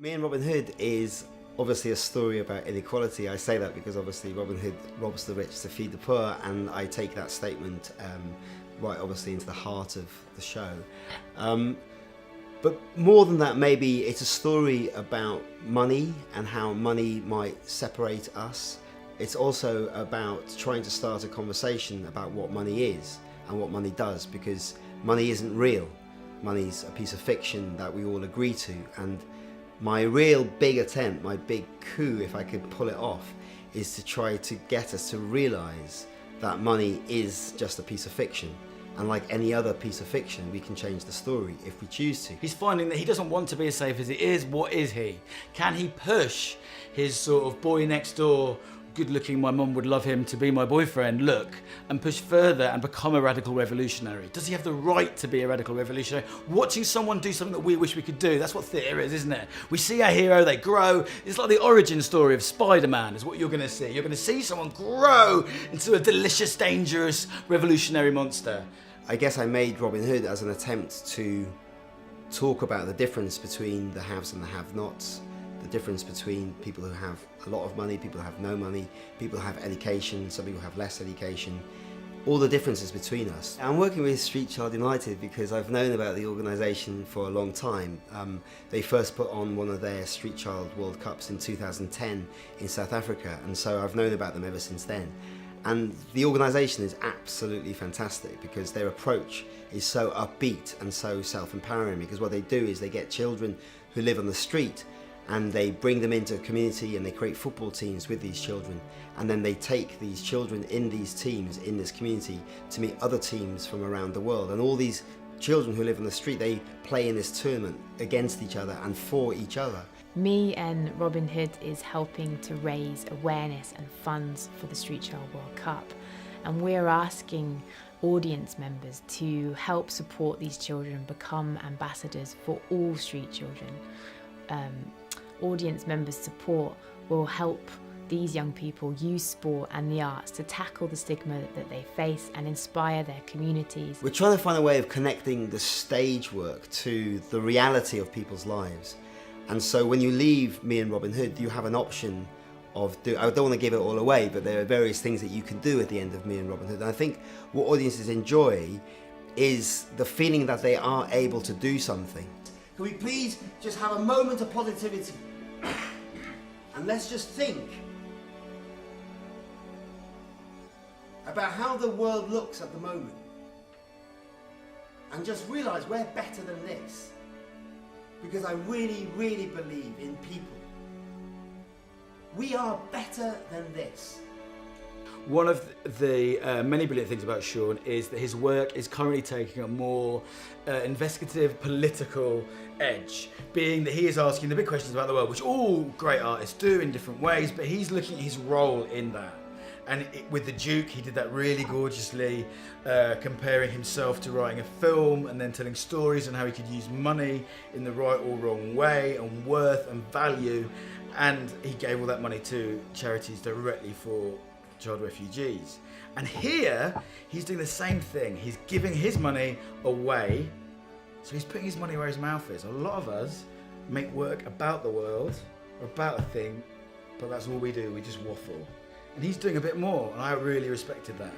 Me and Robin Hood is obviously a story about inequality. I say that because obviously Robin Hood robs the rich to feed the poor, and I take that statement right obviously into the heart of the show. But more than that, maybe it's a story about money and how money might separate us. It's also about trying to start a conversation about what money is and what money does, because money isn't real. Money's a piece of fiction that we all agree to, and my real big attempt, my big coup, if I could pull it off, is to try to get us to realise that money is just a piece of fiction. And like any other piece of fiction, we can change the story if we choose to. He's finding that he doesn't want to be as safe as he is. What is he? Can he push his sort of boy next door, good looking, my mum would love him to be my boyfriend, look, and push further and become a radical revolutionary? Does he have the right to be a radical revolutionary? Watching someone do something that we wish we could do, that's what theatre is, isn't it? We see our hero, they grow. It's like the origin story of Spider-Man is what you're going to see. You're going to see someone grow into a delicious, dangerous, revolutionary monster. I guess I made Robin Hood as an attempt to talk about the difference between the haves and the have-nots, the difference between people who have a lot of money, people who have no money, people who have education, some people have less education, all the differences between us. I'm working with Street Child United because I've known about the organisation for a long time. They first put on one of their Street Child World Cups in 2010 in South Africa, and so I've known about them ever since then. And the organisation is absolutely fantastic because their approach is so upbeat and so self-empowering, because what they do is they get children who live on the street and they bring them into a community and they create football teams with these children, and then they take these children in these teams in this community to meet other teams from around the world, and all these children who live on the street, they play in this tournament against each other and for each other. Me and Robin Hood is helping to raise awareness and funds for the Street Child World Cup, and we're asking audience members to help support these children become ambassadors for all street children. Audience members' support will help these young people use sport and the arts to tackle the stigma that they face and inspire their communities. We're trying to find a way of connecting the stage work to the reality of people's lives. And so when you leave Me and Robin Hood, you have an option of, I don't want to give it all away, but there are various things that you can do at the end of Me and Robin Hood. And I think what audiences enjoy is the feeling that they are able to do something. Can we please just have a moment of positivity? And let's just think about how the world looks at the moment. And just realise we're better than this. Because I really, really believe in people. We are better than this. One of the many brilliant things about Shôn is that his work is currently taking a more investigative, political edge, being that he is asking the big questions about the world, which all great artists do in different ways, but he's looking at his role in that. And with The Duke, he did that really gorgeously, comparing himself to writing a film and then telling stories and how he could use money in the right or wrong way, and worth and value. And he gave all that money to charities directly for child refugees. And here, he's doing the same thing. He's giving his money away, so he's putting his money where his mouth is. A lot of us make work about the world, or about a thing, but that's all we do, we just waffle. And he's doing a bit more, and I really respected that.